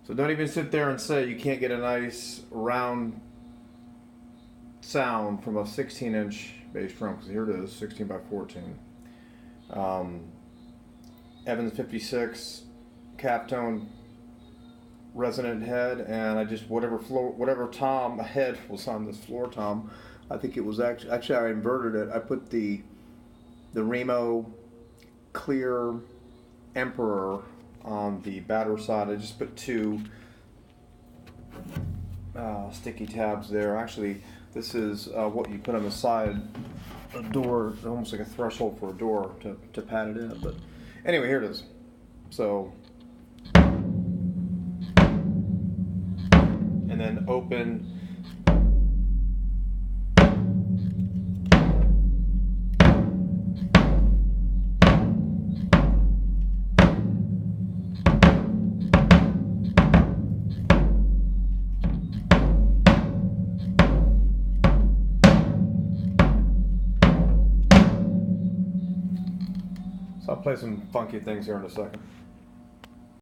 So don't even sit there and say you can't get a nice round sound from a 16-inch bass drum, because here it is, 16 by 14. Evans 56 Captone resonant head, and I just whatever tom head was on this floor tom. I think it was actually I inverted it. I put the Remo clear Emperor on the batter side. I just put two sticky tabs there. Actually, this is what you put on the side, a door, almost like a threshold for a door to pad it in. But anyway, here it is. So, and then open. So I'll play some funky things here in a second.